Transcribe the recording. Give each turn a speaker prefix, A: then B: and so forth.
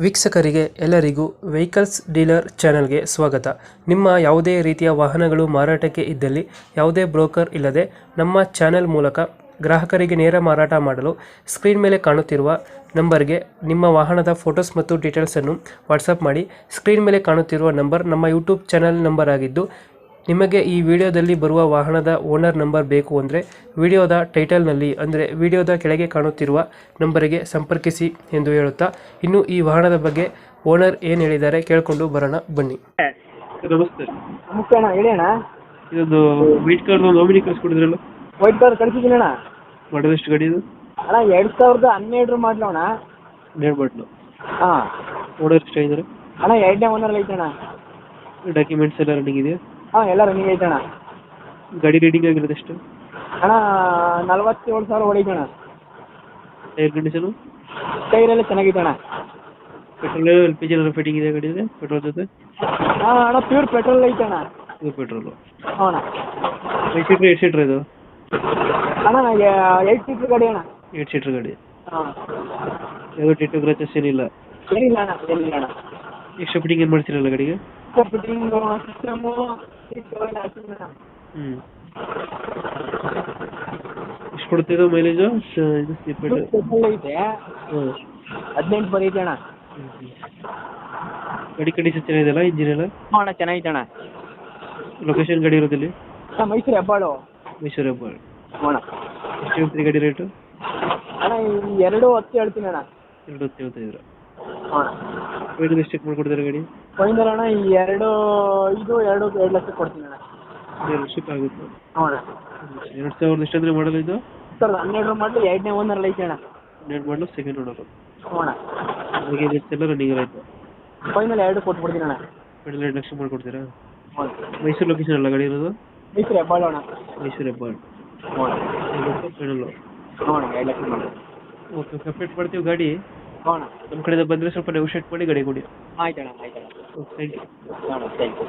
A: ವೀಕ್ಷಕರಿಗೆ ಎಲ್ಲರಿಗೂ vehicles dealer ಚಾನೆಲ್ಗೆ ಸ್ವಾಗತ. ನಿಮ್ಮ ಯಾವುದೇ ರೀತಿಯ ವಾಹನಗಳು ಮಾರಾಟಕ್ಕೆ ಇದ್ದಲ್ಲಿ ಯಾವುದೇ ಬ್ರೋಕರ್ ಇಲ್ಲದೆ ನಮ್ಮ ಚಾನೆಲ್ ಮೂಲಕ ಗ್ರಾಹಕರಿಗೆ ನೇರ ಮಾರಾಟ ಮಾಡಲು ಸ್ಕ್ರೀನ್ ಮೇಲೆ ಕಾಣುತ್ತಿರುವ ನಂಬರ್ಗೆ ನಿಮ್ಮ ವಾಹನದ ಫೋಟೋಸ್ ಮತ್ತು ಡೀಟೇಲ್ಸನ್ನು ವಾಟ್ಸಪ್ ಮಾಡಿ. ಸ್ಕ್ರೀನ್ ಮೇಲೆ ಕಾಣುತ್ತಿರುವ ನಂಬರ್ ನಮ್ಮ ಯೂಟ್ಯೂಬ್ ಚಾನೆಲ್ ನಂಬರ್ ಆಗಿದ್ದು, ನಿಮಗೆ ಈ ವಿಡಿಯೋದಲ್ಲಿ ಬರುವ ವಾಹನದ ಓನರ್ ನಂಬರ್ ಬೇಕು ಅಂದರೆ ವಿಡಿಯೋದ ಟೈಟಲ್ನಲ್ಲಿ ಅಂದರೆ ವಿಡಿಯೋದ ಕೆಳಗೆ ಕಾಣುತ್ತಿರುವ ನಂಬರಿಗೆ ಸಂಪರ್ಕಿಸಿ ಎಂದು ಹೇಳುತ್ತಾ, ಇನ್ನು ಈ ವಾಹನದ ಬಗ್ಗೆ ಓನರ್ ಏನು ಹೇಳಿದ್ದಾರೆ ಕೇಳಿಕೊಂಡು ಬರೋಣ ಬನ್ನಿ. ನಮಸ್ತೆ.
B: ನಮಸ್ತೆ ಅಣ್ಣ, ಹೇಳಿ ಅಣ್ಣ.
A: ಇದೊಂದು ವೈಟ್ ಕಾರ್ಡ್ ನಾಮಿನಿ ಕಳಿಸ್ಕೊಡಿದ್ರಲ್ಲ,
B: ವೈಟ್ ಕಾರ್ಡ್ ಕಳಿಸಿದ್ದೀನಿ ಅಣ್ಣ.
A: ಮಾಡಲ್ ಎಷ್ಟು ಗಾಡಿ ಇದು?
B: ಅಣ್ಣ 2012 ಮಾಡಲು ಅಣ್ಣ.
A: 12 ಮಾಡಲು.
B: ಹಾಂ.
A: ಓನರ್ ಎಷ್ಟಾಗಿದ್ದಾರೆ?
B: ಅಣ್ಣ 2ನೇ ಓನರ್ ಐತೆ ಅಣ್ಣ.
A: ಡಾಕ್ಯುಮೆಂಟ್ಸ್ ಎಲ್ಲ ರನ್ನಿಂಗ್ ಇದೆಯಾ?
B: ಹಾಂ, ಎಲ್ಲ ರನ್ನಿಂಗ್ ಐತೆ ಅಣ್ಣ.
A: ಗಾಡಿ ರೀಡಿಂಗ್ ಆಗಿರೋದು ಎಷ್ಟು?
B: ಅಣ್ಣ 47,000 ಹೊಡೈತೆ ಅಣ್ಣ.
A: Tyre condition?
B: ಟೈರ್ ಎಲ್ಲ ಚೆನ್ನಾಗೈತೆ ಅಣ್ಣ.
A: ಪೆಟ್ರೋಲ್ ಎಲ್ ಪಿ ಜಿ ಎಲ್ಲ ಫಿಟ್ಟಿಂಗ್ ಇದೆ ಗಾಡಿ ಇದೆ? ಪೆಟ್ರೋಲ್ ಜೊತೆ?
B: ಹಾಂ ಅಣ್ಣ, ಪ್ಯೂರ್ ಪೆಟ್ರೋಲ್ ಐತೆ ಅಣ್ಣ.
A: ಇದು ಪೆಟ್ರೋಲು.
B: ಹಾಂ ಅಣ್ಣ.
A: 5 ಸೀಟ್ರ್ 8 ಸೀಟ್ರ್ ಇದು?
B: ಅಣ್ಣ 8 ಸೀಟ್ರ್ ಗಾಡಿ ಅಣ್ಣ.
A: 8 ಸೀಟ್ರ್ ಗಾಡಿ.
B: ಹಾಂ.
A: ಯಾವುದು ಟಿಟ್ಟು ಗ್ರಾಚಸ್ ಏನಿಲ್ಲ?
B: ಏನಿಲ್ಲ ಅಣ್ಣ, ಏನಿಲ್ಲ ಅಣ್ಣ.
A: ಎಕ್ಸ್ಟ್ರಾ ಫಿಟ್ಟಿಂಗ್ ಏನು ಮಾಡ್ತೀರಲ್ಲ ಗಾಡಿಗೆ?
B: ಫಿಟ್ಟಿಂಗು, ಸಿಸ್ಟಮು ಹಾಕ್ತೀನಿ ಅಣ್ಣ.
A: ಎಷ್ಟು ಕೊಡ್ತಿದ್ದು ಮೈಲೇಜು? ಇದು
B: ಪೆಟ್ರೋಲ್ ಐತೆ.
A: ಹಾಂ.
B: 18 ಬರೈತೆ ಅಣ್ಣ.
A: ಗಾಡಿ ಕಂಡೀಷನ್ ಚೆನ್ನಾಗಿದೆಯಲ್ಲ, ಇಂಜಿನ್ ಎಲ್ಲ?
B: ಹಾಂ ಅಣ್ಣ, ಚೆನ್ನಾಗೈತೆ ಅಣ್ಣ.
A: ಲೊಕೇಶನ್ ಗಾಡಿ ಇರೋದಿಲ್ಲಿ?
B: ಅಣ್ಣ ಮೈಸೂರು ಹೆಬ್ಬಾಳು.
A: ಮೈಸೂರು ಹೆಬ್ಬಾಳು.
B: ಹ್ಞೂ ಅಣ್ಣ.
A: ಎಷ್ಟು ಹೇಳ್ತೀರಿ ಗಾಡಿ ರೇಟು?
B: ಅಣ್ಣ 2.10 ಹೇಳ್ತೀನಿ ಅಣ್ಣ.
A: 2.75.
B: ಹ್ಞೂ ಅಣ್ಣ.
A: ಫೈನಲ್ ಎಷ್ಟು ಚೆಕ್ ಮಾಡ್ಕೊಡ್ತಾರೆ ಗಾಡಿ?
B: ಫೈನಲ್ ಅಣ್ಣ 2 ಲಕ್ಷ ಕೊಡ್ತೀನಿ ಅಣ್ಣ.
A: 2 ಲಕ್ಷಕ್ಕೆ ಆಗುತ್ತೆ.
B: ಹ್ಞೂ ಅಣ್ಣ.
A: 2000 ಎಷ್ಟಂದ್ರೆ ಮಾಡಲ್ ಇದು?
B: 2012 ಮಾಡಲು 2ನೇ ಓನರ್ ಐತೆ ಅಣ್ಣ.
A: 12 ಮಾಡಲು ಸೆಕೆಂಡ್ ಓನರು.
B: ಹ್ಞೂ ಅಣ್ಣ.
A: ಹಾಗೆ ಎಲ್ಲ ರನ್ನಿಂಗ್ ಆಯಿತು.
B: ಫೈನಲ್ 2 ಕೊಟ್ಬಿಡ್ತೀನಿ ಅಣ್ಣ.
A: ಫೈನಲ್ 2 ಲಕ್ಷ ಮಾಡ್ಕೊಡ್ತೀರಾ?
B: ಹ್ಞೂ.
A: ಮೈಸೂರು ಲೊಕೇಶನ್ ಅಲ್ಲ ಗಾಡಿ ಇರೋದು?
B: ಮೈಸೂರು ಹೆಬ್ಬಾಳು ಅಣ್ಣ.
A: ಮೈಸೂರು ಹೆಬ್ಬಾಳು.
B: ಹ್ಞೂ ಅಣ್ಣ.
A: 2 ಲಕ್ಷ ಫೈನಲ್ಲು.
B: ಹ್ಞೂ ಅಣ್ಣ, 2 ಲಕ್ಷ ಮಾಡಿ.
A: ಓಕೆ, ಕಂಪ್ಲೀಟ್ ಮಾಡ್ತೀವಿ ಗಾಡಿ.
B: ಹ್ಞೂ ಅಣ್ಣ.
A: ನಮ್ಮ ಕಡೆಯಿಂದ ಬಂದರೆ ಸ್ವಲ್ಪ ನೆಗೋಷಿಯೇಟ್ ಮಾಡಿ ಗಾಡಿ ಕೊಡಿ.
B: ಆಯ್ತು ಅಣ್ಣ, ಆಯ್ತು ಅಣ್ಣ.
A: Okay, thank you.
B: ಹ್ಞೂ ಅಣ್ಣ, ಥ್ಯಾಂಕ್ ಯು.